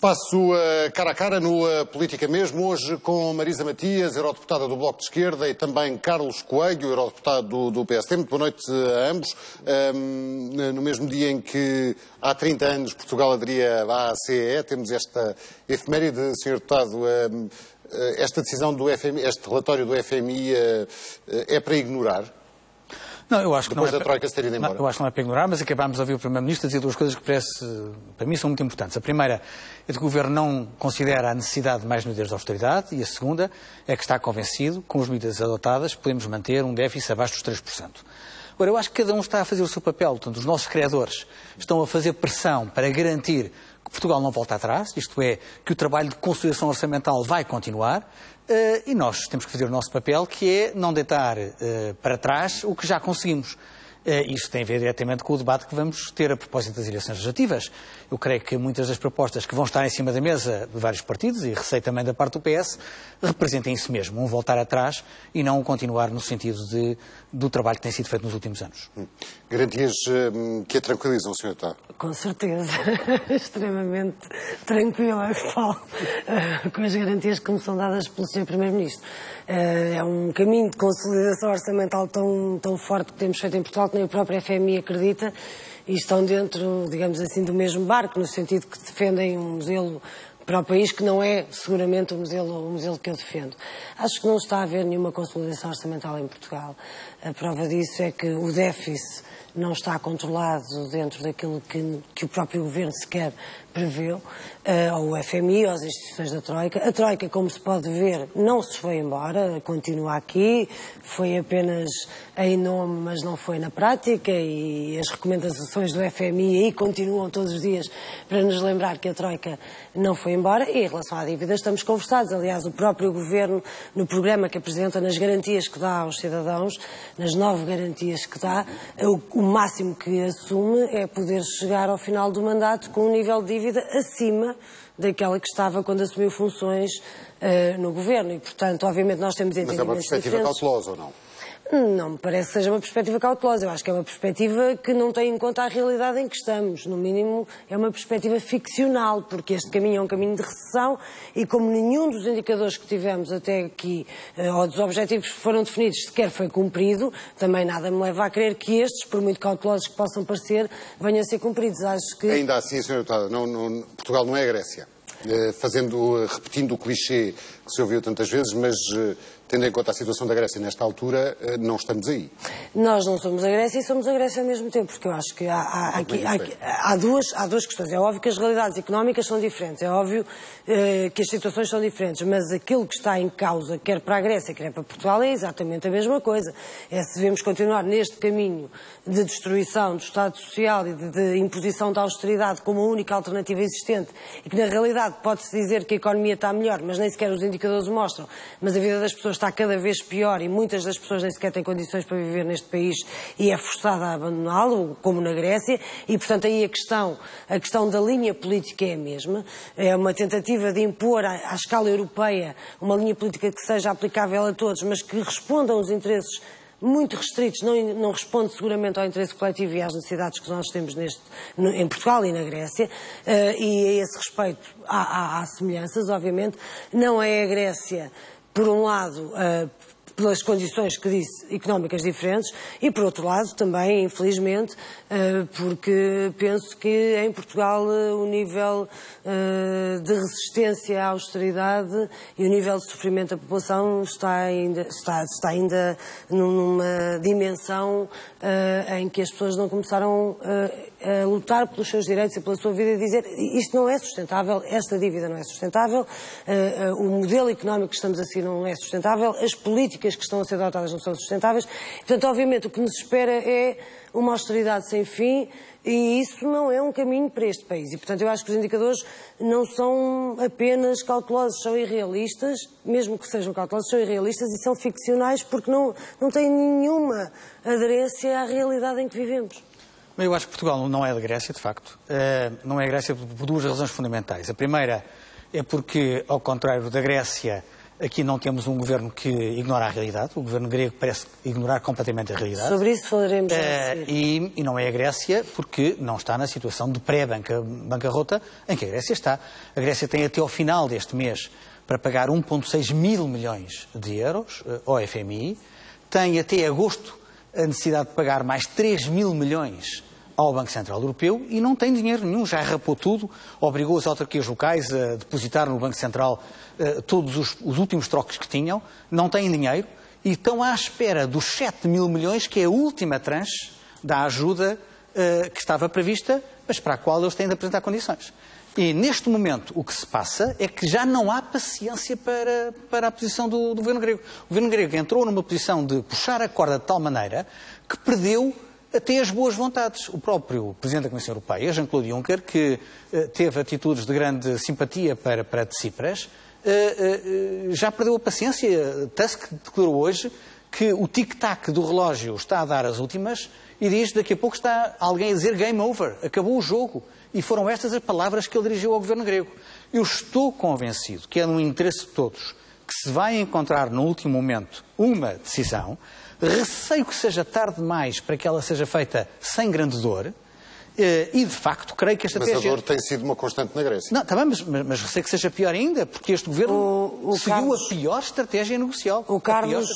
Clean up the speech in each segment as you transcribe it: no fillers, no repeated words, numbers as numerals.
Espaço cara a cara no Política Mesmo, hoje com Marisa Matias, eurodeputada do Bloco de Esquerda, e também Carlos Coelho, eurodeputado do PSD. Muito boa noite a ambos. No mesmo dia em que há 30 anos Portugal aderia à CEE, temos esta efeméride, Sr. Deputado. Esta decisão do FMI, este relatório do FMI é para ignorar? Não, eu acho que não é da Troika se ter ido embora. Eu acho que não é para ignorar, mas acabámos de ouvir o Primeiro-Ministro dizer duas coisas que para mim são muito importantes. A primeira é que o Governo não considera a necessidade de mais medidas de austeridade, e a segunda é que está convencido que com as medidas adotadas podemos manter um déficit abaixo dos 3%. Agora, eu acho que cada um está a fazer o seu papel. Portanto, os nossos criadores estão a fazer pressão para garantir que Portugal não volta atrás, isto é, que o trabalho de consolidação orçamental vai continuar, e nós temos que fazer o nosso papel, que é não deitar para trás o que já conseguimos. Isto tem a ver diretamente com o debate que vamos ter a propósito das eleições legislativas. Eu creio que muitas das propostas que vão estar em cima da mesa de vários partidos, e receio também da parte do PS, representem isso mesmo, um voltar atrás e não um continuar no sentido do trabalho que tem sido feito nos últimos anos. Garantias que a tranquilizam, Sr. Deputado? Com certeza. Extremamente tranquila, Paulo, com as garantias que me são dadas pelo Sr. Primeiro-Ministro. É um caminho de consolidação orçamental tão forte que temos feito em Portugal, que nem o próprio FMI acredita, e estão dentro, digamos assim, do mesmo barco, no sentido que defendem um modelo para o país que não é seguramente o modelo que eu defendo. Acho que não está a haver nenhuma consolidação orçamental em Portugal. A prova disso é que o déficit não está controlado dentro daquilo que o próprio Governo sequer preveu, ou o FMI, ou as instituições da Troika. A Troika, como se pode ver, não se foi embora, continua aqui, foi apenas em nome, mas não foi na prática, e as recomendações do FMI aí continuam todos os dias para nos lembrar que a Troika não foi embora. E em relação à dívida estamos conversados. Aliás, o próprio Governo, no programa que apresenta, nas garantias que dá aos cidadãos, nas 9 garantias que dá, o máximo que assume é poder chegar ao final do mandato com um nível de dívida acima daquela que estava quando assumiu funções no Governo. E, portanto, obviamente nós temos entendimentos diferentes. Mas é uma perspectiva cautelosa ou não? Não me parece que seja uma perspectiva cautelosa. Eu acho que é uma perspectiva que não tem em conta a realidade em que estamos. No mínimo, é uma perspectiva ficcional, porque este caminho é um caminho de recessão e como nenhum dos indicadores que tivemos até aqui, ou dos objetivos que foram definidos, sequer foi cumprido, também nada me leva a crer que estes, por muito cautelosos que possam parecer, venham a ser cumpridos. Acho que... Ainda assim, Sr. Deputado, Portugal não é a Grécia. Repetindo o clichê que se ouviu tantas vezes, mas tendo em conta a situação da Grécia nesta altura, não estamos aí. Nós não somos a Grécia e somos a Grécia ao mesmo tempo, porque eu acho que há duas questões. É óbvio que as realidades económicas são diferentes, é óbvio que as situações são diferentes, mas aquilo que está em causa, quer para a Grécia, quer para Portugal, é exatamente a mesma coisa. É se devemos continuar neste caminho de destruição do Estado Social e de imposição da austeridade como a única alternativa existente, e que na realidade pode-se dizer que a economia está melhor, mas nem sequer os indicadores o mostram, mas a vida das pessoas está cada vez pior e muitas das pessoas nem sequer têm condições para viver neste país e é forçada a abandoná-lo, como na Grécia, e portanto aí a questão da linha política é a mesma. É uma tentativa de impor à escala europeia uma linha política que seja aplicável a todos, mas que responda aos interesses muito restritos, não responde seguramente ao interesse coletivo e às necessidades que nós temos em Portugal e na Grécia, e a esse respeito há semelhanças, obviamente. Não é a Grécia, por um lado, pelas condições que disse, económicas diferentes, e por outro lado também, infelizmente, porque penso que em Portugal o nível de resistência à austeridade e o nível de sofrimento da população está ainda numa dimensão em que as pessoas não começaram a lutar pelos seus direitos e pela sua vida e dizer isto não é sustentável, esta dívida não é sustentável, o modelo económico que estamos a seguir não é sustentável, as políticas que estão a ser adotadas não são sustentáveis. Portanto, obviamente, o que nos espera é uma austeridade sem fim e isso não é um caminho para este país. E, portanto, eu acho que os indicadores não são apenas cautelosos, são irrealistas, mesmo que sejam cautelosos, são irrealistas e são ficcionais porque não têm nenhuma aderência à realidade em que vivemos. Eu acho que Portugal não é da Grécia, de facto. Não é a Grécia por duas razões fundamentais. A primeira é porque, ao contrário da Grécia, Aqui não temos um governo que ignora a realidade. O governo grego parece ignorar completamente a realidade. Sobre isso falaremos. E não é a Grécia, porque não está na situação de pré-bancarrota em que a Grécia está. A Grécia tem até ao final deste mês para pagar 1,6 mil milhões de euros ao FMI. Tem até agosto a necessidade de pagar mais 3 mil milhões ao Banco Central Europeu e não tem dinheiro nenhum, já rapou tudo, obrigou as autarquias locais a depositar no Banco Central todos os últimos trocos que tinham, não têm dinheiro e estão à espera dos 7 mil milhões, que é a última tranche da ajuda que estava prevista, mas para a qual eles têm de apresentar condições. E neste momento o que se passa é que já não há paciência para a posição do governo grego. O governo grego entrou numa posição de puxar a corda de tal maneira que perdeu até as boas vontades. O próprio Presidente da Comissão Europeia, Jean-Claude Juncker, que teve atitudes de grande simpatia para Tsipras, já perdeu a paciência. Tusk declarou hoje que o tic-tac do relógio está a dar as últimas e diz que daqui a pouco está alguém a dizer game over, acabou o jogo. E foram estas as palavras que ele dirigiu ao governo grego. Eu estou convencido que é no interesse de todos que se vai encontrar no último momento uma decisão. Receio que seja tarde demais para que ela seja feita sem grande dor. E, de facto, creio que a estratégia... Mas a dor tem sido uma constante na Grécia. Não, está bem, mas receio que seja pior ainda, porque este governo seguiu a pior estratégia negocial. O Carlos,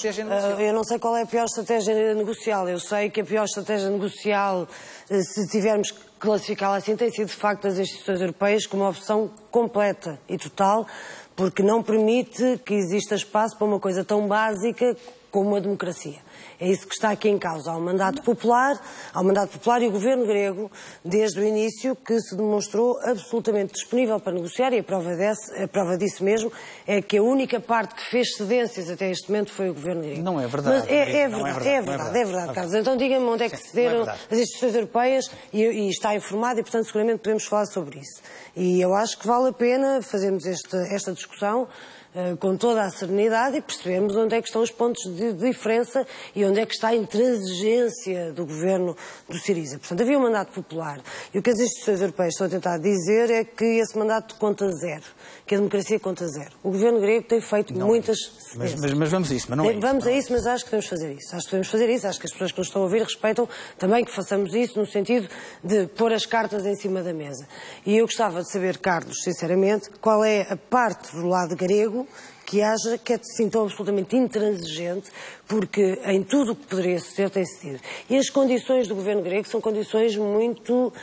eu não sei qual é a pior estratégia negocial. Eu sei que a pior estratégia negocial, se tivermos que classificá-la assim, tem sido, de facto, as instituições europeias como uma opção completa e total, porque não permite que exista espaço para uma coisa tão básica como a democracia. É isso que está aqui em causa. Há um mandato popular e o governo grego, desde o início, que se demonstrou absolutamente disponível para negociar, e a prova disso mesmo é que a única parte que fez cedências até este momento foi o governo grego. Não é verdade. Mas é verdade, Carlos. Então diga-me onde é que cederam as instituições europeias e está informado e, portanto, seguramente podemos falar sobre isso. E eu acho que vale a pena fazermos esta discussão com toda a serenidade e percebermos onde é que estão os pontos de diferença e onde é que está a intransigência do governo do Syriza. Portanto, havia um mandato popular e o que as instituições europeias estão a tentar dizer é que esse mandato conta zero, que a democracia conta zero. O governo grego tem feito muitas cedências. Mas vamos a isso, mas não é isso. Vamos a isso, mas acho que devemos fazer isso. Acho que as pessoas que nos estão a ouvir respeitam também que façamos isso no sentido de pôr as cartas em cima da mesa. E eu gostava de saber, Carlos, sinceramente, qual é a parte do lado grego que é assim tão absolutamente intransigente, porque em tudo o que poderia ceder tem cedido. E as condições do governo grego são condições muito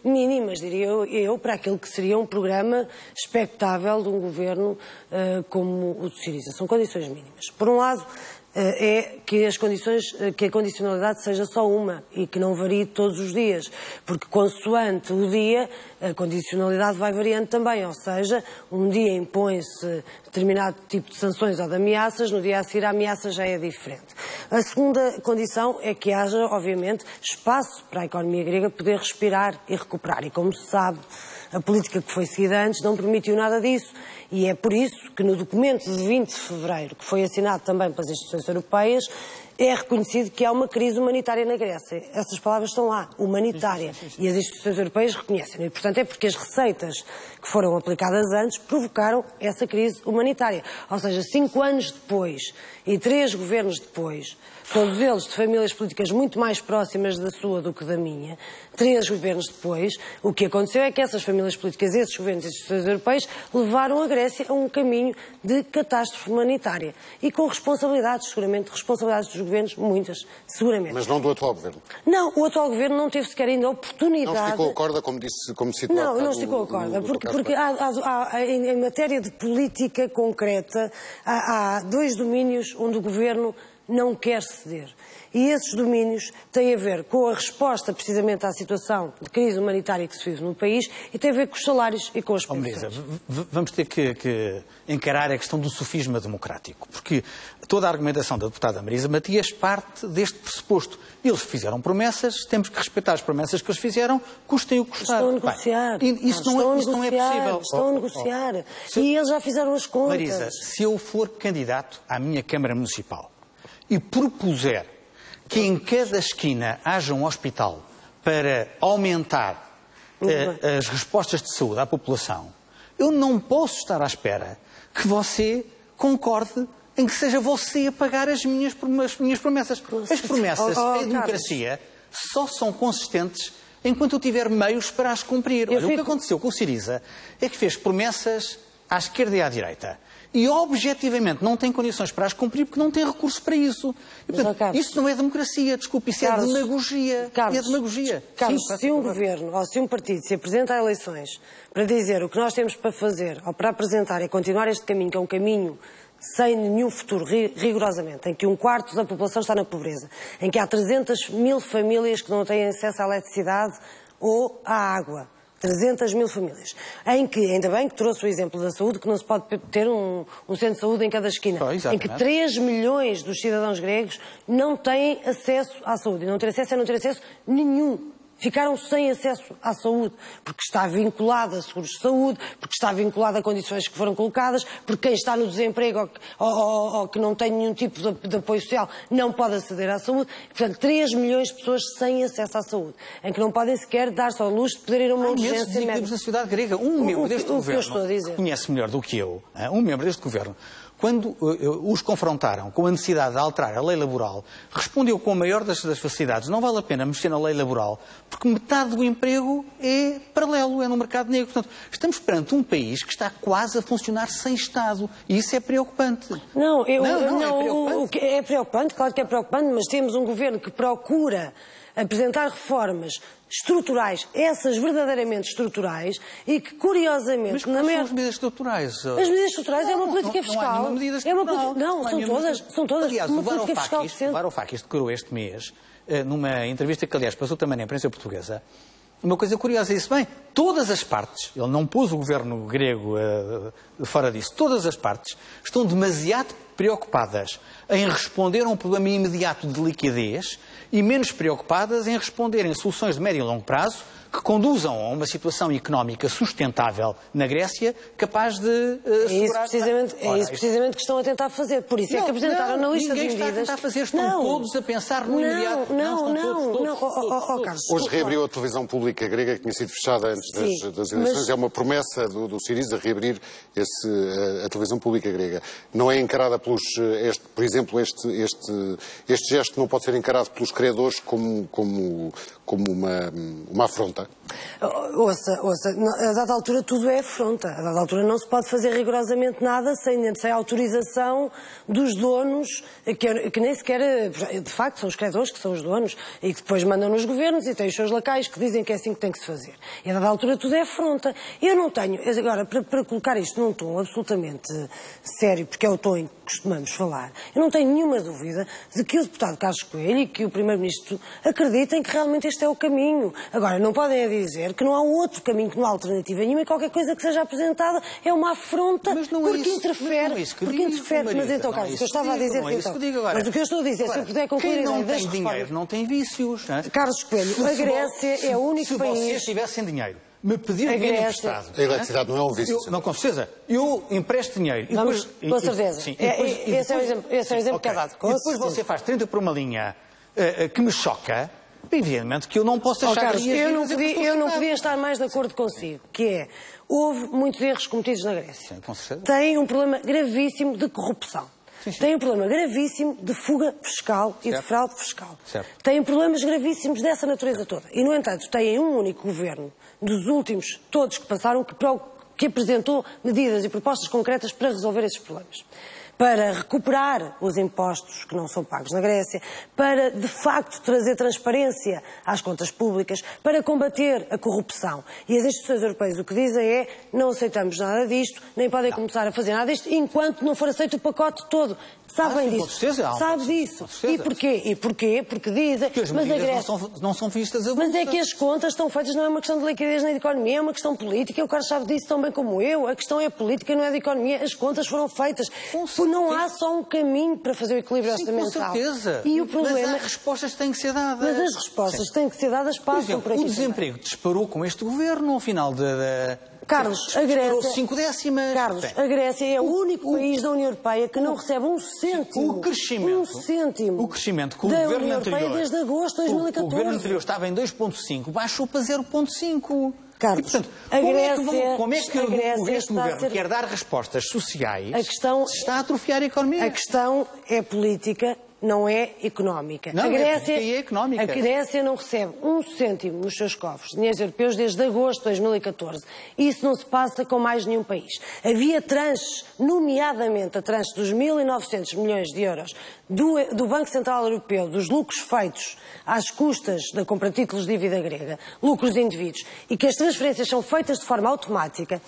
mínimas, diria eu, para aquilo que seria um programa expectável de um governo como o de Syriza. São condições mínimas. Por um lado, é que que a condicionalidade seja só uma e que não varie todos os dias, porque consoante o dia a condicionalidade vai variando também, ou seja, um dia impõe-se determinado tipo de sanções ou de ameaças, no dia a seguir a ameaça já é diferente. A segunda condição é que haja, obviamente, espaço para a economia grega poder respirar e recuperar, e como se sabe, a política que foi seguida antes não permitiu nada disso, e é por isso que no documento de 20 de fevereiro, que foi assinado também pelas instituições europeias, é reconhecido que há uma crise humanitária na Grécia. Essas palavras estão lá, humanitária. E as instituições europeias reconhecem. E, portanto, é porque as receitas que foram aplicadas antes provocaram essa crise humanitária. Ou seja, 5 anos depois e 3 governos depois, todos eles de famílias políticas muito mais próximas da sua do que da minha, 3 governos depois, o que aconteceu é que essas famílias políticas, esses governos e instituições europeias, levaram a Grécia a um caminho de catástrofe humanitária. E com responsabilidades, seguramente, responsabilidades dos governos, muitas, seguramente. Mas não do atual governo? Não, o atual governo não teve sequer ainda a oportunidade... Não esticou a corda, como citou há bocado. Não esticou a corda, porque em matéria de política concreta, há 2 domínios onde o governo não quer ceder. E esses domínios têm a ver com a resposta precisamente à situação de crise humanitária que se vive no país e tem a ver com os salários e com as pensões. Vamos ter que encarar a questão do sofisma democrático, porque toda a argumentação da deputada Marisa Matias parte deste pressuposto. Eles fizeram promessas, temos que respeitar as promessas que eles fizeram, custem o que custar. Estão a negociar. Isso não é possível. Estão a negociar. E eles já fizeram as contas. Marisa, se eu for candidato à minha Câmara Municipal e propuser que em cada esquina haja um hospital para aumentar as respostas de saúde à população, eu não posso estar à espera que você concorde em que seja você a pagar as minhas promessas. As promessas em democracia só são consistentes enquanto eu tiver meios para as cumprir. Olha, o que aconteceu com o Syriza é que fez promessas à esquerda e à direita. E, objetivamente, não tem condições para as cumprir porque não tem recurso para isso. E, portanto, isso não é democracia, desculpe, isso é demagogia. É demagogia. Carlos, se um governo ou se um partido se apresenta a eleições para dizer o que nós temos para fazer ou para apresentar é continuar este caminho, que é um caminho sem nenhum futuro, rigorosamente, em que 1/4 da população está na pobreza, em que há 300.000 famílias que não têm acesso à eletricidade ou à água. 300.000 famílias. Em que, ainda bem que trouxe o exemplo da saúde, que não se pode ter um centro de saúde em cada esquina. Em que 3 milhões dos cidadãos gregos não têm acesso à saúde. E não ter acesso é não ter acesso nenhum. Ficaram sem acesso à saúde, porque está vinculado a seguros de saúde, porque está vinculado a condições que foram colocadas, porque quem está no desemprego ou que não tem nenhum tipo de apoio social não pode aceder à saúde. Portanto, 3 milhões de pessoas sem acesso à saúde, em que não podem sequer dar-se ao luxo de poder ir a uma urgência médica. Na sociedade grega, um membro deste governo, conhece melhor do que eu, um membro deste governo, quando os confrontaram com a necessidade de alterar a lei laboral, respondeu com a maior das facilidades: não vale a pena mexer na lei laboral, porque metade do emprego é paralelo, é no mercado negro. Portanto, estamos perante um país que está quase a funcionar sem Estado. E isso é preocupante. Não, é preocupante, claro que é preocupante, mas temos um governo que procura apresentar reformas estruturais, essas verdadeiramente estruturais, e que, curiosamente... Mas quais são as medidas estruturais? As medidas estruturais é uma política fiscal. Não há nenhuma medida estrutural. São todas. Aliás, uma política fiscal o Varoufakis declarou este mês, numa entrevista que, aliás, passou também na imprensa portuguesa, uma coisa curiosa, disse: bem, todas as partes, ele não pôs o governo grego fora disso, todas as partes estão demasiado preocupadas em responder a um problema imediato de liquidez e menos preocupadas em responder em soluções de médio e longo prazo que conduzam a uma situação económica sustentável na Grécia, capaz de assegurar... É isso precisamente que estão a tentar fazer. Por isso é que apresentaram na lista de medidas... Ninguém está a tentar fazer. Estão todos a pensar no imediato. Carlos. Hoje reabriu a televisão pública grega, que tinha sido fechada antes das eleições. É uma promessa do Syriza reabrir a televisão pública grega. Não é encarada por exemplo, este gesto não pode ser encarado pelos credores como uma afronta? Ouça, a dada altura tudo é afronta. A dada altura não se pode fazer rigorosamente nada sem autorização dos donos, que nem sequer, de facto, são os credores que são os donos, e que depois mandam nos governos e têm os seus lacaios que dizem que é assim que tem que se fazer. E a dada altura tudo é afronta. Eu não tenho, agora, para colocar isto num tom absolutamente sério, porque é o tom em que costumamos falar, eu não tenho nenhuma dúvida de que o deputado Carlos Coelho e que o Primeiro-Ministro acreditem que realmente este é o caminho. Agora, não podem dizer que não há outro caminho, que não há alternativa nenhuma, e qualquer coisa que seja apresentada é uma afronta, porque interfere. Mas então, Carlos, o que eu estava a dizer... Mas o que eu estou a dizer, se eu puder concluir... Quem não tem dinheiro não tem vícios. Carlos Coelho, a Grécia é o único país... Se vocês tivessem dinheiro, me pedir dinheiro emprestado... A eletricidade não é um vício. Não, com certeza. Eu empresto dinheiro. Vamos, com certeza. Esse é o exemplo que é dado. E depois você faz 30 por uma linha que me choca... Evidentemente que eu não posso achar... Carlos, eu não podia estar mais de acordo consigo, que é, houve muitos erros cometidos na Grécia. Sim, com certeza. Tem um problema gravíssimo de corrupção. Sim. Tem um problema gravíssimo de fuga fiscal e de fraude fiscal. Tem problemas gravíssimos dessa natureza toda. E, no entanto, tem um único governo, dos últimos todos que passaram, que apresentou medidas e propostas concretas para resolver esses problemas. Para recuperar os impostos que não são pagos na Grécia, para, de facto, trazer transparência às contas públicas, para combater a corrupção. E as instituições europeias o que dizem é: não aceitamos nada disto, nem podem começar a fazer nada disto, enquanto não for aceito o pacote todo. Sabem disso? Sabe disso? E porquê? Porque dizem... Que as medidas não são vistas a Mas é que as contas estão feitas, não é uma questão de liquidez nem de economia, é uma questão política. O Carlos sabe disso tão bem como eu. A questão é política, não é de economia. As contas foram feitas. Não há só um caminho para fazer o equilíbrio orçamental. Com certeza. E o problema... Mas as respostas têm que ser dadas. Mas as respostas têm que ser dadas, passam por aqui. O desemprego disparou com este governo ao final Carlos, a Grécia... 5 décimas. Carlos, a Grécia é o único país da União Europeia que não recebe um cêntimo. O crescimento que o governo anterior... desde agosto de 2014. O governo anterior estava em 2,5, baixou para 0,5. Carlos, e, portanto, como é que este governo quer dar respostas sociais se está a atrofiar a economia? A questão é política, não é económica. Não, a Grécia, é económica. A Grécia não recebe um cêntimo nos seus cofres de dinheiros europeus desde agosto de 2014. Isso não se passa com mais nenhum país. Havia tranches, nomeadamente a tranche dos 1.900 milhões de euros do Banco Central Europeu, dos lucros feitos às custas da compra de títulos de dívida grega, lucros de indivíduos, e que as transferências são feitas de forma automática,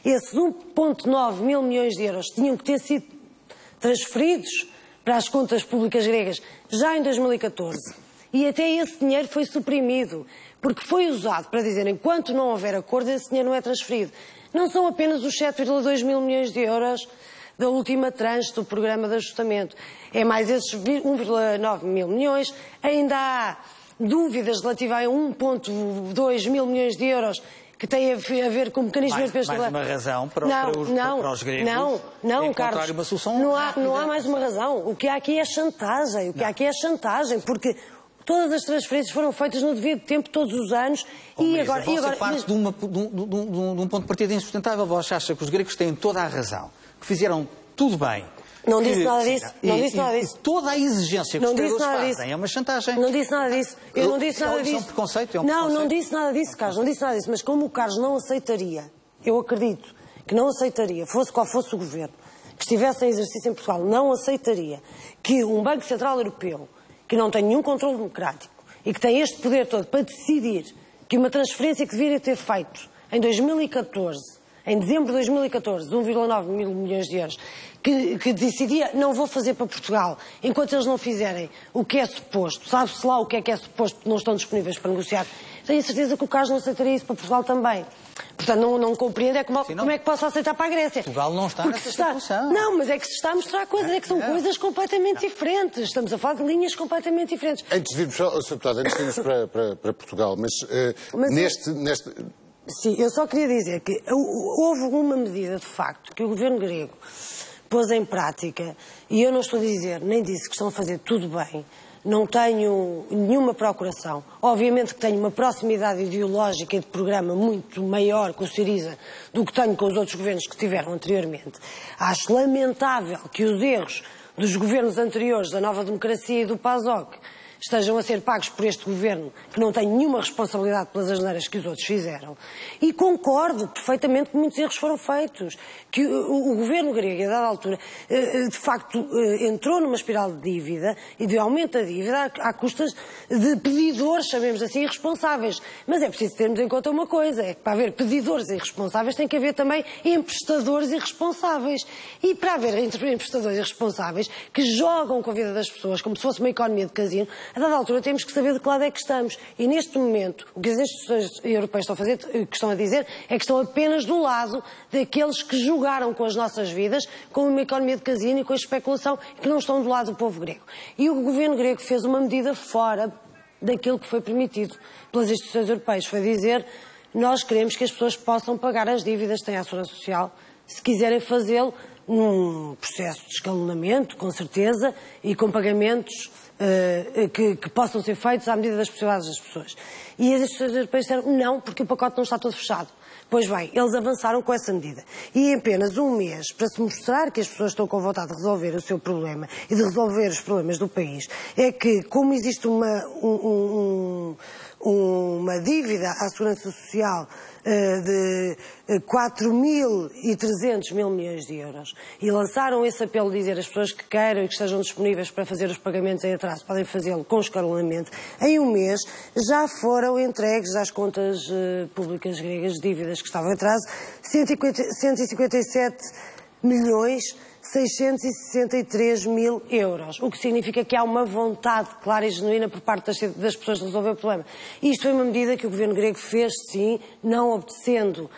esses 1,9 mil milhões de euros tinham que ter sido transferidos para as contas públicas gregas já em 2014. E até esse dinheiro foi suprimido, porque foi usado para dizer, enquanto não houver acordo, esse dinheiro não é transferido. Não são apenas os 7,2 mil milhões de euros da última tranche do programa de ajustamento. É mais esses 1,9 mil milhões. Ainda há dúvidas relativas a 1,2 mil milhões de euros que tem a ver com o mecanismo europeu. Mais uma razão para os gregos não, Carlos, uma solução não há mais uma razão. O que há aqui é chantagem. Porque todas as transferências foram feitas no devido tempo, todos os anos. Você parte de um ponto de partida insustentável. Você acha que os gregos têm toda a razão, que fizeram tudo bem. Não disse nada disso. Não disse nada disso. Toda a exigência que os gregos fazem é uma chantagem. Não disse nada disso. Eu não disse nada disso. É um preconceito. Não disse nada disso, Carlos. Não disse nada disso. Mas como o Carlos não aceitaria, eu acredito que não aceitaria, fosse qual fosse o governo que estivesse em exercício em Portugal, não aceitaria que um Banco Central Europeu, que não tem nenhum controle democrático e que tem este poder todo para decidir que uma transferência que deveria ter feito em 2014, em dezembro de 2014, de 1,9 mil milhões de euros, que decidia, não vou fazer para Portugal, enquanto eles não fizerem o que é suposto, sabe-se lá o que é suposto, porque não estão disponíveis para negociar, tenho a certeza que o Carlos não aceitaria isso para Portugal também. Portanto, não compreendo como é que posso aceitar para a Grécia. Portugal não está nessa situação. Não, mas é que se está a mostrar coisas, é que são coisas completamente diferentes. Estamos a falar de linhas completamente diferentes. Antes de irmos para Portugal, mas neste... Sim, eu só queria dizer que houve uma medida, de facto, que o governo grego pôs em prática, e eu não estou a dizer, nem disse que estão a fazer tudo bem, não tenho nenhuma procuração. Obviamente que tenho uma proximidade ideológica e de programa muito maior com o Syriza do que tenho com os outros governos que tiveram anteriormente. Acho lamentável que os erros dos governos anteriores, da Nova Democracia e do PASOK, estejam a ser pagos por este governo, que não tem nenhuma responsabilidade pelas asneiras que os outros fizeram. E concordo perfeitamente que muitos erros foram feitos. Que o governo grego, a dada altura, de facto, entrou numa espiral de dívida e de aumento da dívida à custas de pedidores, chamemos assim, irresponsáveis. Mas é preciso termos em conta uma coisa, é que para haver pedidores irresponsáveis tem que haver também emprestadores irresponsáveis. E para haver emprestadores irresponsáveis que jogam com a vida das pessoas como se fosse uma economia de casino, a dada altura temos que saber de que lado é que estamos. E neste momento, o que as instituições europeias estão a dizer é que estão apenas do lado daqueles que jogaram com as nossas vidas, com uma economia de casino e com a especulação, e que não estão do lado do povo grego. E o governo grego fez uma medida fora daquilo que foi permitido pelas instituições europeias. Foi dizer, nós queremos que as pessoas possam pagar as dívidas, têm a segurança social, se quiserem fazê-lo num processo de escalonamento, com certeza, e com pagamentos que possam ser feitos à medida das possibilidades das pessoas. E as instituições europeias disseram não, porque o pacote não está todo fechado. Pois bem, eles avançaram com essa medida. E em apenas um mês, para se mostrar que as pessoas estão com vontade de resolver o seu problema e de resolver os problemas do país, é que, como existe uma dívida à Segurança Social de 4.300 mil milhões de euros, e lançaram esse apelo de dizer às pessoas que queiram e que estejam disponíveis para fazer os pagamentos em atraso, podem fazê-lo com escalonamento, em um mês já foram entregues às contas públicas gregas de dívidas que estavam em atraso 157 milhões 663 mil euros, o que significa que há uma vontade clara e genuína por parte das pessoas de resolver o problema. Isto foi uma medida que o governo grego fez, sim, não obedecendo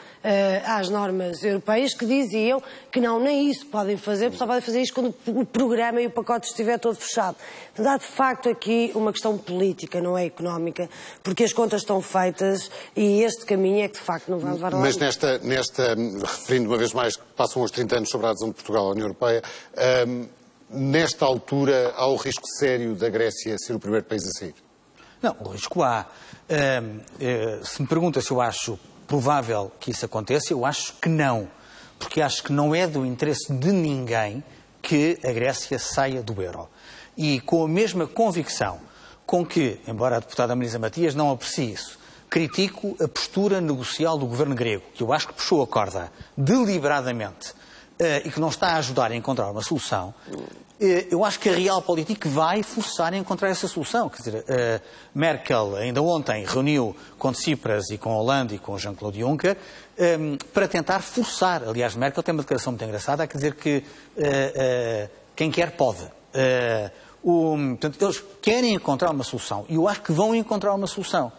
às normas europeias, que diziam que não, nem isso podem fazer, só podem fazer isto quando o programa e o pacote estiver todo fechado. Portanto, há de facto aqui uma questão política, não é económica, porque as contas estão feitas e este caminho é que de facto não vai levar lá. Mas referindo uma vez mais que passam os 30 anos sobre a adesão de Portugal à União Europeia, nesta altura há o risco sério da Grécia ser o primeiro país a sair? Não, o risco há. Se me pergunta se eu acho provável que isso aconteça? Eu acho que não. Porque acho que não é do interesse de ninguém que a Grécia saia do euro. E com a mesma convicção com que, embora a deputada Marisa Matias não aprecie isso, critico a postura negocial do governo grego, que eu acho que puxou a corda deliberadamente e que não está a ajudar a encontrar uma solução. Eu acho que a Realpolitik vai forçar a encontrar essa solução. Quer dizer, Merkel ainda ontem reuniu com Tsipras e com Hollande e com Jean-Claude Juncker para tentar forçar. Aliás, Merkel tem uma declaração muito engraçada a dizer que quem quer pode. Portanto, eles querem encontrar uma solução e eu acho que vão encontrar uma solução.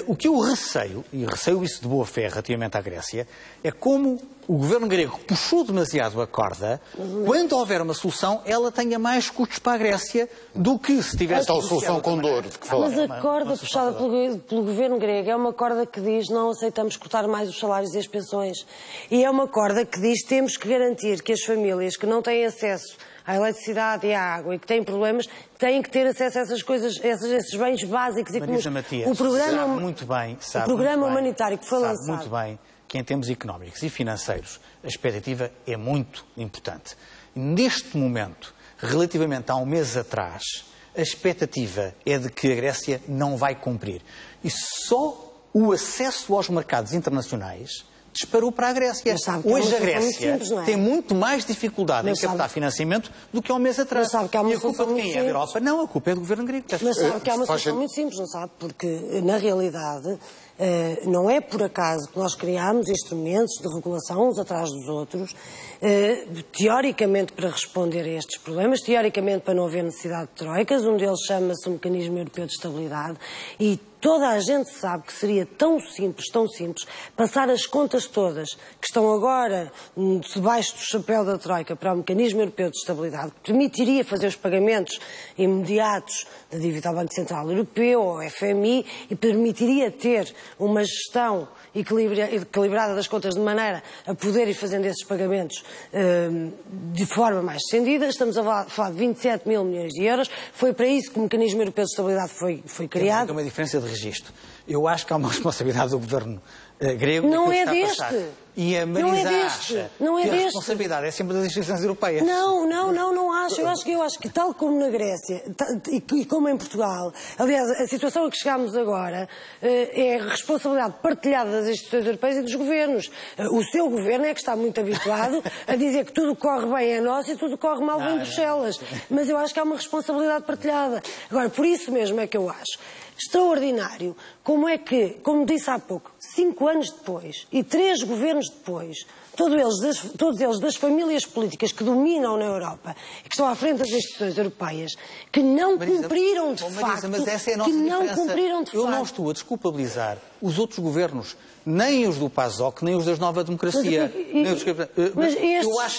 O que eu receio, e receio isso de boa fé relativamente à Grécia, é como o governo grego puxou demasiado a corda, quando houver uma solução, ela tenha mais custos para a Grécia do que se tivesse... A tal solução com dor de que falamos. Mas a corda puxada pelo governo grego é uma corda que diz não aceitamos cortar mais os salários e as pensões. E é uma corda que diz temos que garantir que as famílias que não têm acesso à eletricidade e à água e que têm problemas, têm que ter acesso a essas coisas, esses bens básicos. Marisa Matias, o programa, sabe muito bem, o programa humanitário que foi lançado. Sabe muito bem que em termos económicos e financeiros a expectativa é muito importante. Neste momento, relativamente há um mês atrás, a expectativa é de que a Grécia não vai cumprir. E só o acesso aos mercados internacionais disparou para a Grécia. Hoje a Grécia tem muito mais dificuldade em captar financiamento do que há um mês atrás. Sabe que há uma e a culpa de quem é? Da Europa? Não, a culpa é do governo grego. Mas sabe que há uma solução muito simples, não sabe? Porque, na realidade, não é por acaso que nós criámos instrumentos de regulação uns atrás dos outros, teoricamente para responder a estes problemas, teoricamente para não haver necessidade de troicas. Um deles chama-se o Mecanismo Europeu de Estabilidade e toda a gente sabe que seria tão simples, passar as contas todas que estão agora debaixo do chapéu da Troika para o Mecanismo Europeu de Estabilidade, que permitiria fazer os pagamentos imediatos da dívida ao Banco Central Europeu, ao FMI, e permitiria ter uma gestão equilibrada das contas de maneira a poder ir fazendo esses pagamentos de forma mais descendida. Estamos a falar de 27 mil milhões de euros. Foi para isso que o Mecanismo Europeu de Estabilidade foi criado. Tem uma diferença de registro. Eu acho que há uma responsabilidade do governo grego. Não é deste. E a Marisa acha que a responsabilidade é sempre das instituições europeias. Não acho. Eu acho que tal como na Grécia e como em Portugal, aliás, a situação a que chegámos agora é a responsabilidade partilhada das instituições europeias e dos governos. O seu governo é que está muito habituado a dizer que tudo corre bem é nosso e tudo corre mal vem de Bruxelas. Mas eu acho que há uma responsabilidade partilhada. Agora, por isso mesmo é que eu acho extraordinário como é que, como disse há pouco, 5 anos depois e 3 governos depois, todos eles das famílias políticas que dominam na Europa e que estão à frente das instituições europeias, que não cumpriram de facto, mas essa é a nossa diferença. Eu não estou a desculpabilizar os outros governos, nem os do PASOK, nem os da Nova Democracia.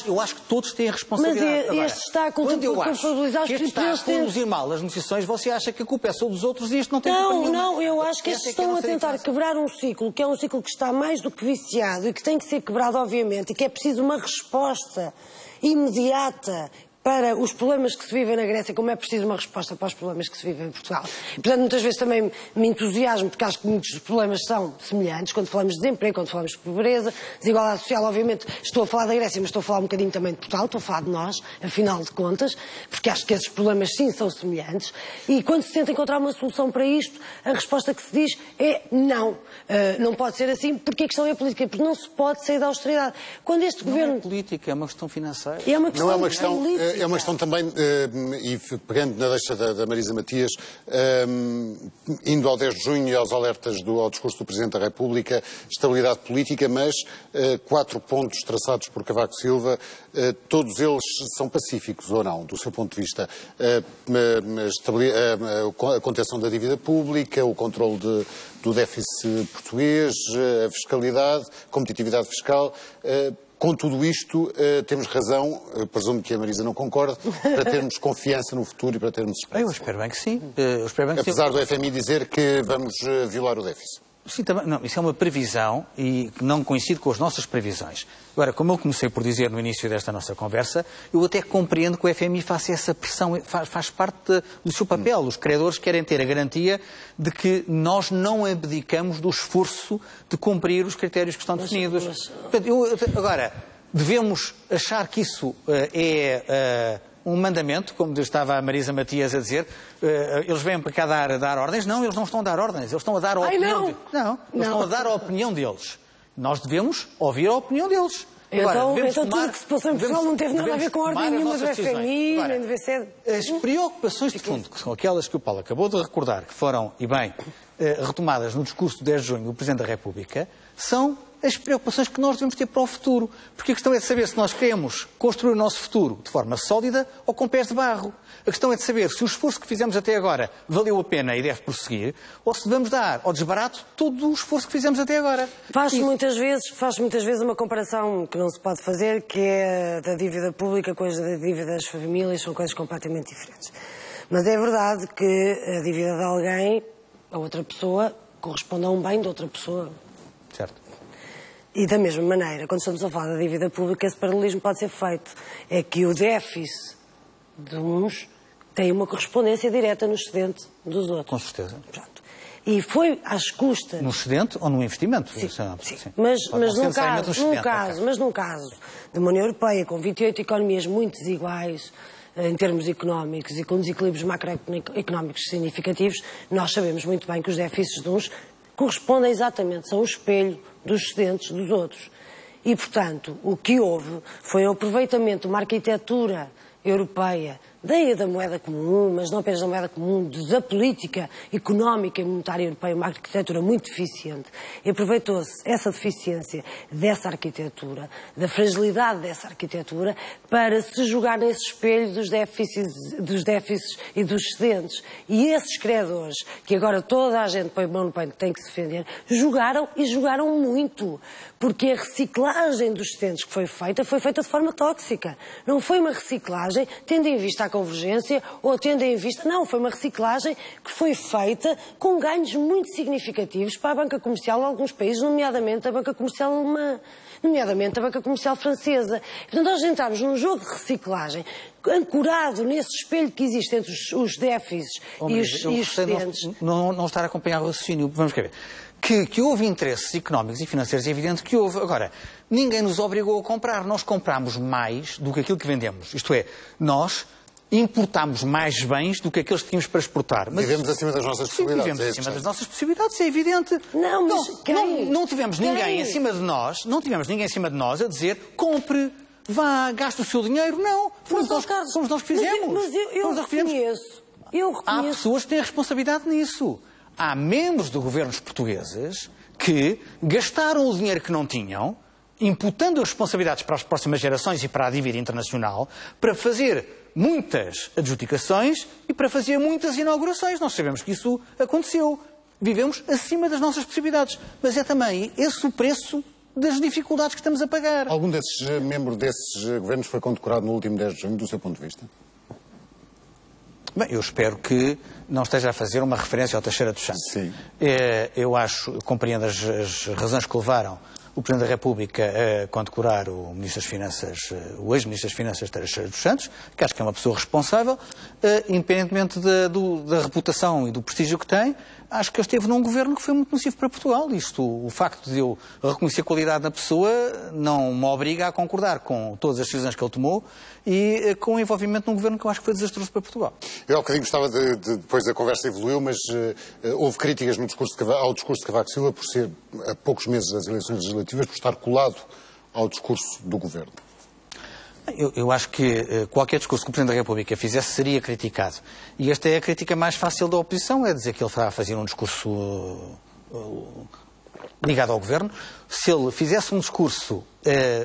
Eu acho que todos têm a responsabilidade. Mas este está a culpabilizar os que está a conduzir mal as negociações, você acha que a culpa é só dos outros e isto não tem culpa nenhuma? Não, eu acho que estes estão a tentar quebrar um ciclo, que é um ciclo que está mais do que viciado e que tem que ser quebrado, obviamente, e que é preciso uma resposta imediata para os problemas que se vivem na Grécia, como é preciso uma resposta para os problemas que se vivem em Portugal. Portanto, muitas vezes também me entusiasmo, porque acho que muitos dos problemas são semelhantes, quando falamos de desemprego, quando falamos de pobreza, desigualdade social. Obviamente estou a falar da Grécia, mas estou a falar um bocadinho também de Portugal, estou a falar de nós, afinal de contas, porque acho que esses problemas sim são semelhantes, e quando se tenta encontrar uma solução para isto, a resposta que se diz é não. Não pode ser assim, porque a questão é política, porque não se pode sair da austeridade. Quando este governo... Não é política, é uma questão financeira. Não é uma questão... É uma questão também, e pegando na deixa da Marisa Matias, indo ao 10 de junho e aos alertas ao discurso do Presidente da República, estabilidade política, mas 4 pontos traçados por Cavaco Silva, todos eles são pacíficos ou não, do seu ponto de vista? A contenção da dívida pública, o controle do déficit português, a fiscalidade, competitividade fiscal... Com tudo isto, temos razão, presumo que a Marisa não concorde, para termos confiança no futuro e para termos esperança. Eu espero bem que sim. Apesar do FMI dizer que vamos violar o déficit. Sim, também, não, isso é uma previsão e que não coincide com as nossas previsões. Agora, como eu comecei por dizer no início desta nossa conversa, eu até compreendo que o FMI faça essa pressão, faz parte do seu papel. Os credores querem ter a garantia de que nós não abdicamos do esforço de cumprir os critérios que estão definidos. Portanto, agora, devemos achar que isso é um mandamento, como estava a Marisa Matias a dizer, eles vêm para cá dar ordens. Não, eles não estão a dar ordens, eles estão a dar a opinião deles. Não, eles estão a dar a opinião deles. Nós devemos ouvir a opinião deles. Agora, então tudo que se passou em Portugal não teve nada a ver com a ordem nenhuma do FMI, nem do BCE. As preocupações de fundo, que são aquelas que o Paulo acabou de recordar, que foram, e bem, retomadas no discurso de 10 de junho do Presidente da República, são as preocupações que nós devemos ter para o futuro. Porque a questão é de saber se nós queremos construir o nosso futuro de forma sólida ou com pés de barro. A questão é de saber se o esforço que fizemos até agora valeu a pena e deve prosseguir, ou se devemos dar ao desbarato todo o esforço que fizemos até agora. Faz muitas vezes uma comparação que não se pode fazer, que é da dívida pública com a da dívida das famílias, são coisas completamente diferentes. Mas é verdade que a dívida de alguém, a outra pessoa, corresponde a um bem de outra pessoa. Certo. E da mesma maneira, quando estamos a falar da dívida pública, esse paralelismo pode ser feito. É que o déficit de uns tem uma correspondência direta no excedente dos outros. Com certeza. Pronto. E foi às custas... No excedente ou no investimento? Sim. Mas num caso de uma União Europeia com 28 economias muito desiguais em termos económicos e com desequilíbrios macroeconómicos significativos, nós sabemos muito bem que os déficits de uns correspondem exatamente, são o espelho dos excedentes dos outros. E, portanto, o que houve foi o aproveitamento de uma arquitetura europeia, da moeda comum, mas não apenas da moeda comum, da política económica e monetária europeia, uma arquitetura muito deficiente. E aproveitou-se essa deficiência dessa arquitetura, da fragilidade dessa arquitetura, para se jogar nesse espelho dos déficits e dos excedentes. E esses credores, que agora toda a gente põe mão no peito, tem que se defender, jogaram e jogaram muito. Porque a reciclagem dos excedentes que foi feita de forma tóxica. Não foi uma reciclagem tendo em vista a convergência ou tendo em vista... Não, foi uma reciclagem que foi feita com ganhos muito significativos para a banca comercial de alguns países, nomeadamente a banca comercial alemã, nomeadamente a banca comercial francesa. Portanto, nós entramos num jogo de reciclagem ancorado nesse espelho que existe entre os déficits e os excedentes. Não estar a acompanhar o raciocínio. Vamos ver. Que houve interesses económicos e financeiros, é evidente que houve. Agora, ninguém nos obrigou a comprar. Nós comprámos mais do que aquilo que vendemos. Isto é, nós importámos mais bens do que aqueles que tínhamos para exportar. Mas vivemos acima das nossas possibilidades. Vivemos acima das nossas possibilidades, é evidente. Não tivemos ninguém acima de nós, a dizer, compre, vá, gaste o seu dinheiro. Não, fomos nós que fizemos. Mas eu reconheço. Há pessoas que têm responsabilidade nisso. Há membros de governos portugueses que gastaram o dinheiro que não tinham, imputando as responsabilidades para as próximas gerações e para a dívida internacional, para fazer muitas adjudicações e para fazer muitas inaugurações. Nós sabemos que isso aconteceu. Vivemos acima das nossas possibilidades. Mas é também esse o preço das dificuldades que estamos a pagar. Algum desses membros desses governos foi condecorado no último 10 de junho, do seu ponto de vista? Bem, eu espero que não esteja a fazer uma referência ao Teixeira dos Santos. Sim. Eu compreendo as razões que levaram o Presidente da República a condecorar o Ministro das Finanças, o ex-Ministro das Finanças, Teixeira dos Santos, que acho que é uma pessoa responsável, independentemente da reputação e do prestígio que tem. Acho que ele esteve num governo que foi muito nocivo para Portugal. O facto de eu reconhecer a qualidade da pessoa não me obriga a concordar com todas as decisões que ele tomou e com o envolvimento num governo que eu acho que foi desastroso para Portugal. Eu há bocadinho gostava depois a conversa evoluiu, mas houve críticas ao discurso de Cavaco Silva por ser, a poucos meses das eleições legislativas, por estar colado ao discurso do governo. Eu acho que qualquer discurso que o Presidente da República fizesse seria criticado. E esta é a crítica mais fácil da oposição, é dizer que ele está a fazer um discurso ligado ao Governo. Se ele fizesse um discurso,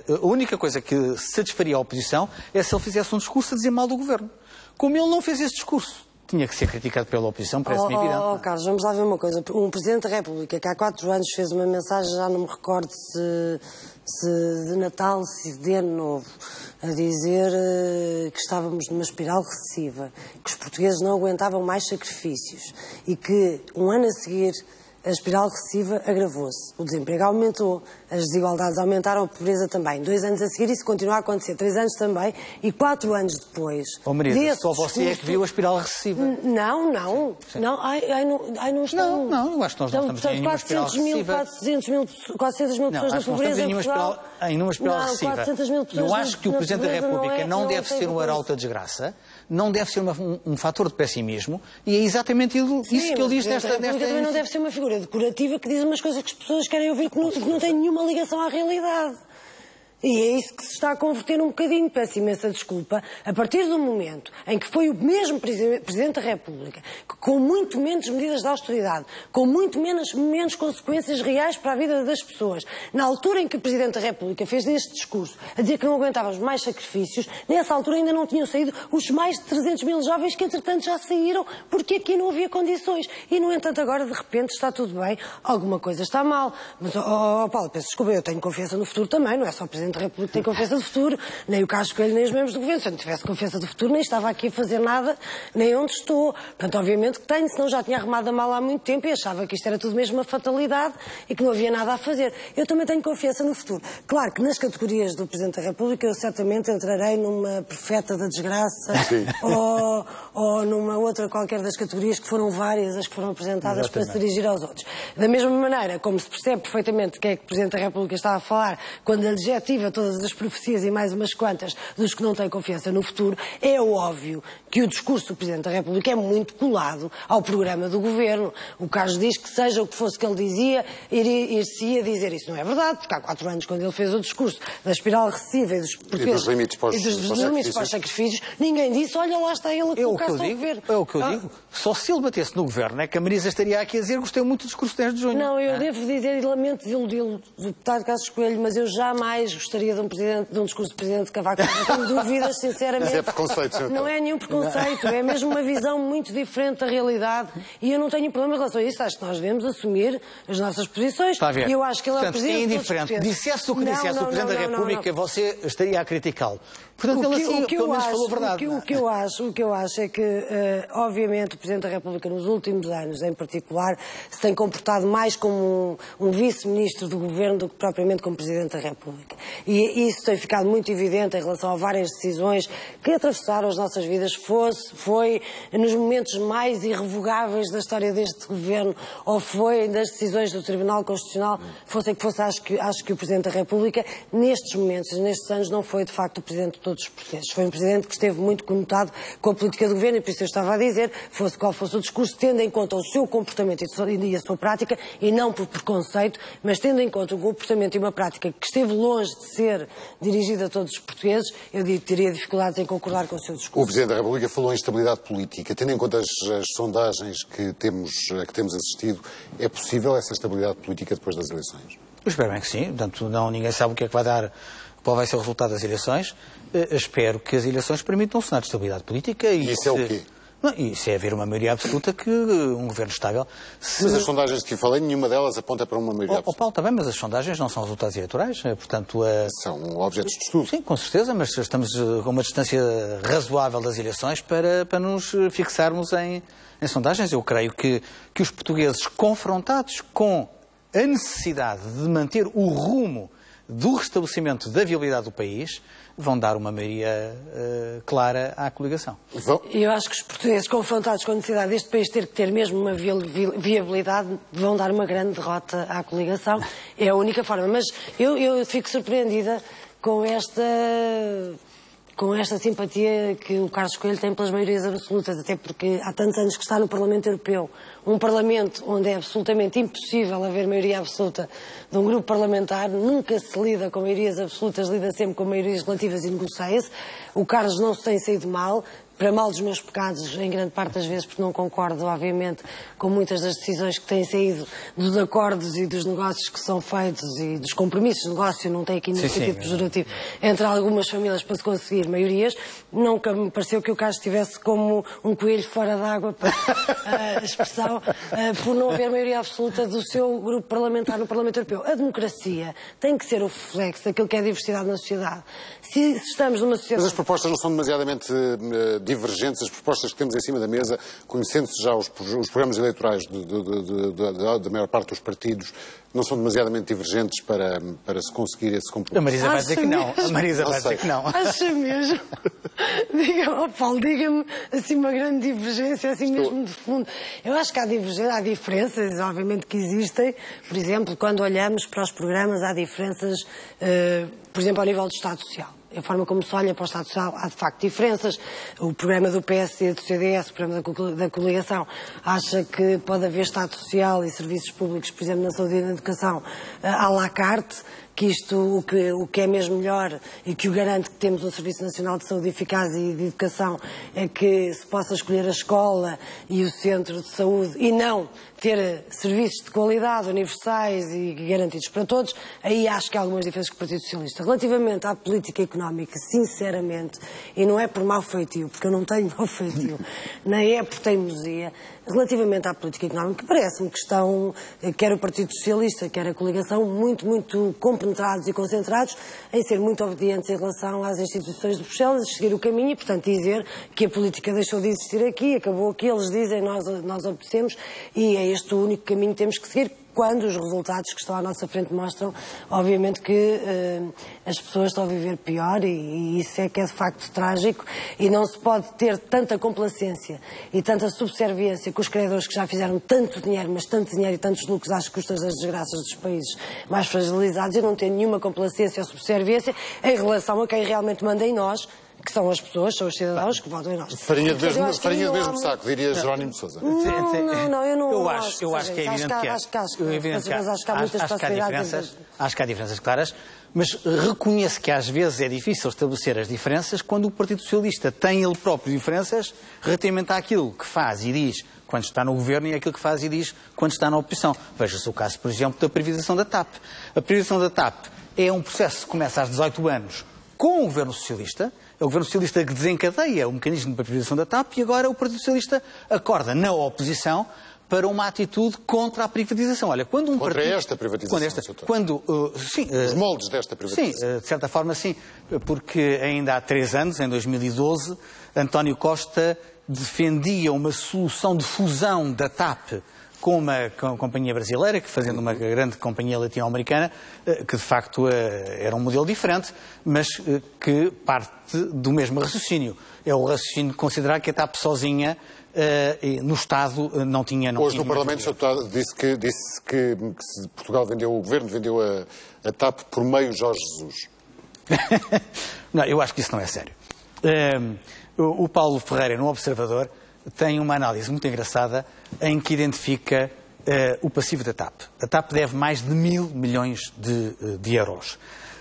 a única coisa que satisfaria a oposição é se ele fizesse um discurso a dizer mal do Governo. Como ele não fez esse discurso, tinha que ser criticado pela oposição, parece-me evidente. Carlos, vamos lá ver uma coisa. Um Presidente da República que há 4 anos fez uma mensagem, já não me recordo se de Natal, se de Ano Novo, a dizer que estávamos numa espiral recessiva, que os portugueses não aguentavam mais sacrifícios e que um ano a seguir a espiral recessiva agravou-se. O desemprego aumentou, as desigualdades aumentaram, a pobreza também. 2 anos a seguir isso continua a acontecer, 3 anos também, e 4 anos depois... Marisa, só você é que viu a espiral recessiva. Não. Não estão... Não, eu acho que nós não estamos em nenhuma espiral recessiva. 400 mil pessoas na pobreza em Portugal. Em nenhuma espiral recessiva. 400 mil pessoas eu acho que o Presidente da República não deve ser um arauto da desgraça, não deve ser um fator de pessimismo, e é exatamente isso que ele diz nesta... também não deve ser uma figura decorativa que diz umas coisas que as pessoas querem ouvir que não têm nenhuma ligação à realidade. E é isso que se está a converter um bocadinho, peço imensa desculpa, a partir do momento em que foi o mesmo Presidente da República, que com muito menos medidas de austeridade, com muito menos consequências reais para a vida das pessoas, na altura em que o Presidente da República fez este discurso, a dizer que não aguentávamos mais sacrifícios, nessa altura ainda não tinham saído os mais de 300 mil jovens que entretanto já saíram, porque aqui não havia condições. E no entanto agora de repente está tudo bem, alguma coisa está mal. Mas, Paulo, peço desculpa, eu tenho confiança no futuro também, não é só o Presidente da República tem confiança do futuro, nem o Carlos Coelho, nem os membros do governo. Se eu não tivesse confiança do futuro, nem estava aqui a fazer nada, nem onde estou. Portanto, obviamente que tenho, senão já tinha arrumado a mala há muito tempo e achava que isto era tudo mesmo uma fatalidade e que não havia nada a fazer. Eu também tenho confiança no futuro. Claro que nas categorias do Presidente da República eu certamente entrarei numa profeta da desgraça ou numa outra qualquer das categorias que foram várias as que foram apresentadas para se dirigir aos outros. Da mesma maneira, como se percebe perfeitamente que é que o Presidente da República estava a falar quando adjetiva todas as profecias e mais umas quantas dos que não têm confiança no futuro, é óbvio que o discurso do Presidente da República é muito colado ao programa do Governo. O Carlos diz que seja o que fosse que ele dizia, ir-se-ia dizer isso. Não é verdade, porque há 4 anos, quando ele fez o discurso da espiral recessiva e dos portugueses, dos limites para os sacrifícios, ninguém disse, olha lá está ele a colocar-se ao Governo. É o que eu digo. Só se ele batesse no Governo é que a Marisa estaria aqui a dizer gostei muito do discurso de 10 de junho. Não, eu devo dizer, e lamento desiludi-lo, do deputado Carlos Coelho, mas eu jamais gostaria de um discurso do Presidente Cavaco. Não tenho dúvidas, sinceramente. Mas é preconceito, senhor. Não é nenhum preconceito, é mesmo uma visão muito diferente da realidade. E eu não tenho problema em relação a isso. Acho que nós devemos assumir as nossas posições. Está a ver. E eu acho que ele é o Portanto, Presidente. é indiferente. Dissesse o que dissesse o Presidente da República, você estaria a criticá-lo. Portanto, ele assim, pelo menos falou a verdade. O que eu acho é que, obviamente, o Presidente da República, nos últimos anos, em particular, se tem comportado mais como um vice-ministro do Governo do que propriamente como Presidente da República. E isso tem ficado muito evidente em relação a várias decisões que atravessaram as nossas vidas, foi nos momentos mais irrevogáveis da história deste Governo, ou foi das decisões do Tribunal Constitucional, fosse que fosse, acho que o Presidente da República, nestes momentos, nestes anos, não foi de facto o Presidente de todos os portugueses. Foi um Presidente que esteve muito conotado com a política do Governo, e por isso eu estava a dizer, fosse qual fosse o discurso, tendo em conta o seu comportamento e a sua prática, e não por preconceito, mas tendo em conta o comportamento e uma prática que esteve longe de ser dirigida a todos os portugueses, eu teria dificuldades em concordar com o seu discurso. O Presidente da República falou em estabilidade política. Tendo em conta as sondagens a que temos assistido, é possível essa estabilidade política depois das eleições? Eu espero bem que sim. Portanto, ninguém sabe o que é que vai dar, qual vai ser o resultado das eleições. Espero que as eleições permitam um cenário de estabilidade política. E isso é o quê? Não, isso é haver uma maioria absoluta que um governo estável... Mas as sondagens de que falei, nenhuma delas aponta para uma maioria absoluta. Paulo, também, mas as sondagens não são resultados eleitorais, portanto... São objetos de estudo. Sim, com certeza, mas estamos com uma distância razoável das eleições para nos fixarmos em sondagens. Eu creio que os portugueses, confrontados com a necessidade de manter o rumo do restabelecimento da viabilidade do país, vão dar uma maioria clara à coligação. Eu acho que os portugueses, confrontados com a necessidade deste país ter que ter mesmo uma viabilidade, vão dar uma grande derrota à coligação. É a única forma. Mas eu fico surpreendida com esta simpatia que o Carlos Coelho tem pelas maiorias absolutas, até porque há tantos anos que está no Parlamento Europeu. Um Parlamento onde é absolutamente impossível haver maioria absoluta de um grupo parlamentar, nunca se lida com maiorias absolutas, lida sempre com maiorias relativas e negocia-se. O Carlos não se tem saído mal, para mal dos meus pecados, em grande parte das vezes, porque não concordo, obviamente, com muitas das decisões que têm saído dos acordos e dos negócios que são feitos e dos compromissos de negócio, não tem aqui nenhum sentido pejorativo, entre algumas famílias para se conseguir maiorias. Nunca me pareceu que o Carlos estivesse como um coelho fora d'água, para a expressão, por não haver maioria absoluta do seu grupo parlamentar no Parlamento Europeu. A democracia tem que ser o reflexo daquilo que é a diversidade na sociedade. Se estamos numa sociedade... Mas as propostas não são demasiadamente divergentes as propostas que temos em cima da mesa, conhecendo-se já os programas eleitorais da maior parte dos partidos, não são demasiadamente divergentes para se conseguir esse compromisso? A Marisa vai dizer que não. A Marisa vai dizer que não. Acha mesmo? Paulo, diga-me assim uma grande divergência, assim mesmo de fundo. Eu acho que há diferenças, obviamente que existem. Por exemplo, quando olhamos para os programas, há diferenças, por exemplo, ao nível do Estado Social. A forma como se olha para o Estado Social, há de facto diferenças. O programa do PSD, do CDS, o programa da coligação, acha que pode haver Estado Social e serviços públicos, por exemplo, na saúde e na educação, à la carte, que isto, o que é mesmo melhor e que o garante que temos um Serviço Nacional de Saúde eficaz e de educação é que se possa escolher a escola e o centro de saúde e não ter serviços de qualidade universais e garantidos para todos. Aí acho que há algumas diferenças com o Partido Socialista. Relativamente à política económica, sinceramente, e não é por mau feitio, porque eu não tenho mau feitio, nem é por teimosia, relativamente à política económica, parece-me que estão, quer o Partido Socialista, quer a coligação, muito compenetrados e concentrados em ser muito obedientes em relação às instituições de Bruxelas, seguir o caminho e, portanto, dizer que a política deixou de existir aqui, acabou aqui, eles dizem, nós obedecemos e é este o único caminho que temos que seguir, quando os resultados que estão à nossa frente mostram, obviamente, que as pessoas estão a viver pior e isso é que é de facto trágico e não se pode ter tanta complacência e tanta subserviência com os credores que já fizeram tanto dinheiro, mas tanto dinheiro e tantos lucros às custas das desgraças dos países mais fragilizados e não ter nenhuma complacência ou subserviência em relação a quem realmente manda em nós, que são as pessoas, são os cidadãos que votam em nós. Farinha do mesmo saco, diria Jerónimo de Sousa. Não, eu não eu acho que é evidente que há. Acho que há diferenças claras, mas reconheço que às vezes é difícil estabelecer as diferenças quando o Partido Socialista tem ele próprio diferenças relativamente àquilo que faz e diz quando está no governo e aquilo que faz e diz quando está na oposição. Veja-se o caso, por exemplo, da privatização da TAP. A privatização da TAP é um processo que começa aos 18 anos com o governo socialista. É o governo socialista que desencadeia o mecanismo de privatização da TAP e agora o Partido Socialista acorda na oposição para uma atitude contra a privatização. Olha, quando um contra esta privatização. Os moldes desta privatização. Sim, de certa forma sim, porque ainda há 3 anos, em 2012, António Costa defendia uma solução de fusão da TAP com uma companhia brasileira, que fazendo uma grande companhia latino-americana, que de facto era um modelo diferente, mas que parte do mesmo raciocínio. É o raciocínio de considerar que a TAP sozinha no Estado não tinha... Hoje no Parlamento o Sr. Deputado disse que Portugal vendeu, o Governo vendeu a TAP por meio Jorge Jesus. Não, eu acho que isso não é sério. O Paulo Ferreira, no Observador, tem uma análise muito engraçada em que identifica o passivo da TAP. A TAP deve mais de 1.000 milhões de euros.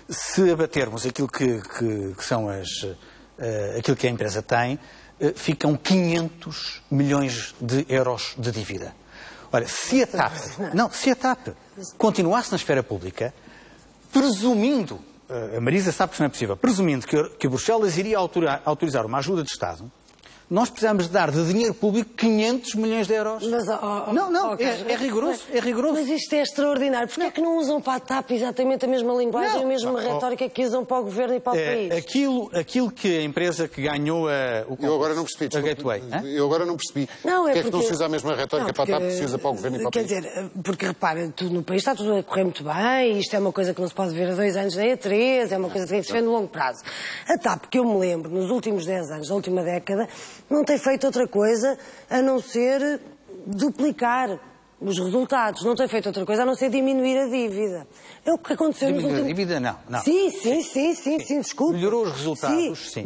Se abatermos aquilo que são aquilo que a empresa tem, ficam 500 milhões de euros de dívida. Ora, se a TAP continuasse na esfera pública, presumindo, a Marisa sabe que isso não é possível, presumindo que Bruxelas iria autorizar uma ajuda de Estado, nós precisamos dar de dinheiro público 500 milhões de euros. Mas, é rigoroso, é rigoroso. Mas isto é extraordinário. Porquê é que não usam para a TAP exatamente a mesma linguagem e a mesma retórica que usam para o Governo e para o país? Aquilo que a empresa que ganhou Eu agora não percebi. A Gateway. Eu agora não percebi. Porquê é que não se usa a mesma retórica para a TAP que se usa para o Governo e para o país? Quer dizer, porque repara, tudo no país está tudo a correr muito bem, isto é uma coisa que não se pode ver há 2 anos nem a 3, é uma coisa que tem que se ver no longo prazo. A TAP, que eu me lembro, nos últimos 10 anos, da última década, não tem feito outra coisa a não ser duplicar os resultados. Não tem feito outra coisa a não ser diminuir a dívida. É o que aconteceu nos últimos... A dívida não. Sim, desculpe. Melhorou os resultados, sim.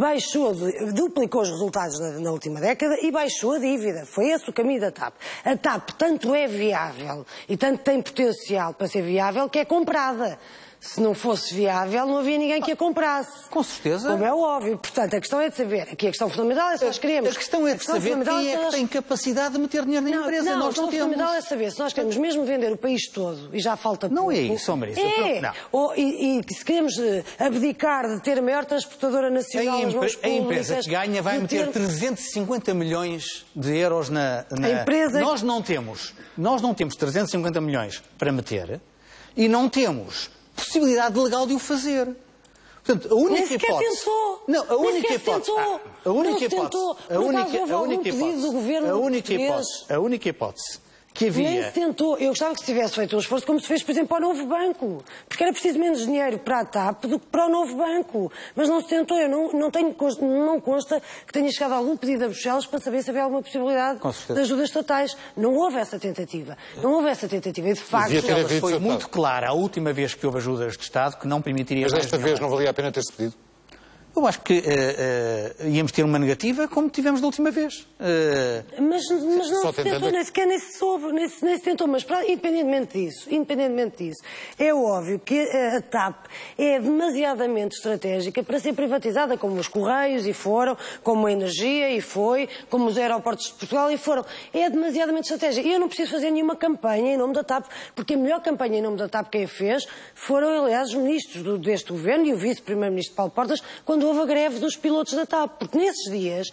Duplicou os resultados na última década e baixou a dívida. Foi esse o caminho da TAP. A TAP tanto é viável e tanto tem potencial para ser viável que é comprada. Se não fosse viável, não havia ninguém que a comprasse. Com certeza. Como é óbvio. Portanto, a questão é de saber. Aqui a questão fundamental é se nós queremos... A questão é de saber quem é que tem capacidade de meter dinheiro na empresa. Nós não temos. A questão fundamental é saber se nós queremos mesmo vender o país todo e já falta pouco... Não é isso, Marisa. E se queremos abdicar de ter a maior transportadora nacional... A empresa que ganha vai meter 350 milhões de euros na... Nós não temos 350 milhões para meter e não temos possibilidade legal de o fazer. Portanto, a única Nem sequer hipótese... tentou. Não, a única Nem sequer hipótese... tentou. A única Não se hipótese... tentou. A única Por acaso, houve algum pedido do governo português? A única hipótese que Nem havia... se tentou. Eu gostava que se tivesse feito um esforço como se fez, por exemplo, para o novo banco. Porque era preciso menos dinheiro para a TAP do que para o novo banco. Mas não se tentou. Eu não consta que tenha chegado algum pedido a Bruxelas para saber se havia alguma possibilidade de ajudas estatais. Não houve essa tentativa. Não houve essa tentativa. E, de facto... Foi muito clara a última vez que houve ajudas de Estado que não permitiria... Mas desta vez não valia a pena ter-se pedido? Eu acho que íamos ter uma negativa como tivemos da última vez. Mas não se tentou, nem sequer se soube, nem se tentou. Mas independentemente disso, é óbvio que a TAP é demasiadamente estratégica para ser privatizada, como os Correios e foram, como a Energia e foi, como os aeroportos de Portugal e foram. É demasiadamente estratégica. E eu não preciso fazer nenhuma campanha em nome da TAP, porque a melhor campanha em nome da TAP quem a fez foram, aliás, os ministros deste governo e o vice-primeiro-ministro Paulo Portas, quando houve a greve dos pilotos da TAP, porque nesses dias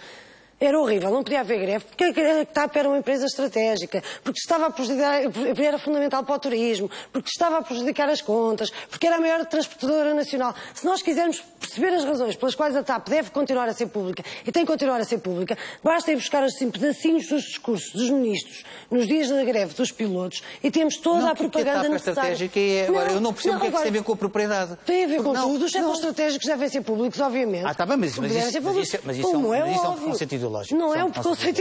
era horrível, não podia haver greve, porque a TAP era uma empresa estratégica, porque estava a prejudicar, era fundamental para o turismo, porque estava a prejudicar as contas, porque era a maior transportadora nacional. Se nós quisermos perceber as razões pelas quais a TAP deve continuar a ser pública, e tem que continuar a ser pública, basta ir buscar assim pedacinhos dos discursos dos ministros nos dias da greve dos pilotos e temos toda a propaganda necessária. Agora, eu não percebo o que é que isso tem a ver com a propriedade. Tem a ver com tudo, os setores estratégicos devem ser públicos, obviamente. Está bem, mas isso é um preconceito ideológico. Não é um preconceito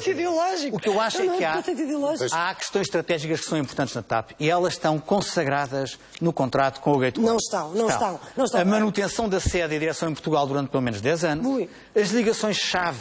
ideológico. O que eu acho é que há questões estratégicas que são importantes na TAP e elas estão consagradas no contrato com o Gateway. Não estão. A manutenção da sede e direção em Portugal durante pelo menos 10 anos, as ligações-chave,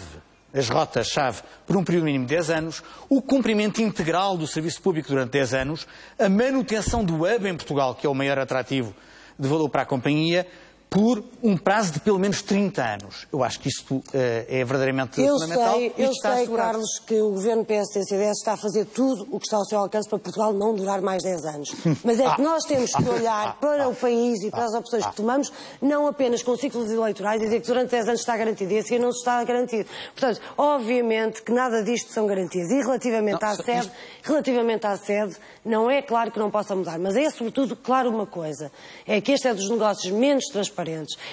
as rotas-chave, por um período mínimo de 10 anos, o cumprimento integral do serviço público durante 10 anos, a manutenção do hub em Portugal, que é o maior atrativo de valor para a companhia, por um prazo de pelo menos 30 anos. Eu acho que isto é verdadeiramente fundamental. Eu sei, Carlos, que o governo PSD-CDS está a fazer tudo o que está ao seu alcance para Portugal não durar mais 10 anos. Mas é que nós temos que olhar para o país e para as opções que tomamos, não apenas com ciclos eleitorais, e dizer que durante 10 anos está garantido e assim não se está garantido. Portanto, obviamente que nada disto são garantias. E relativamente à sede, não é claro que não possa mudar, mas é sobretudo claro uma coisa, é que este é dos negócios menos transparentes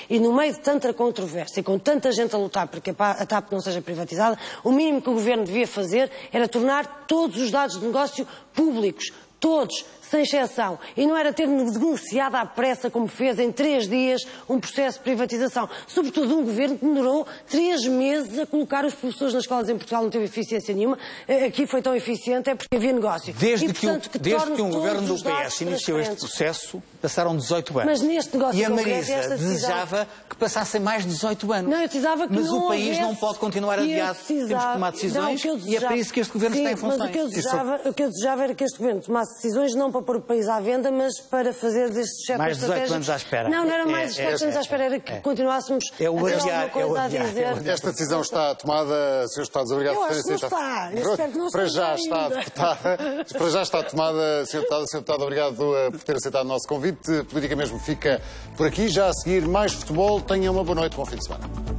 e no meio de tanta controvérsia e com tanta gente a lutar para que a TAP não seja privatizada, o mínimo que o Governo devia fazer era tornar todos os dados de negócio públicos. Todos, sem exceção. E não era ter negociado à pressa, como fez em 3 dias, um processo de privatização. Sobretudo um governo que demorou 3 meses a colocar os professores nas escolas em Portugal, não teve eficiência nenhuma. Aqui foi tão eficiente, é porque havia negócio. Desde que um governo do PS iniciou este processo, passaram 18 anos. Mas neste negócio e a Marisa desejava que passassem mais 18 anos. Não, eu precisava que mas o país não pode continuar adiado. Temos que tomar decisões e é para isso que este governo está em funções. Mas o que eu desejava era que este governo tomasse decisões não para pôr o país à venda, mas para fazer destes setores mais 18 anos à espera. Não era mais 18 anos à espera, era que continuássemos a ter alguma coisa a dizer. Esta decisão está tomada, Sr. Deputados, obrigado por terem aceitado. Eu espero que não para já está deputada. Para já está tomada, Sr. Deputado, obrigado por ter aceitado o nosso convite. Política Mesmo fica por aqui. Já a seguir, mais futebol. Tenha uma boa noite, bom fim de semana.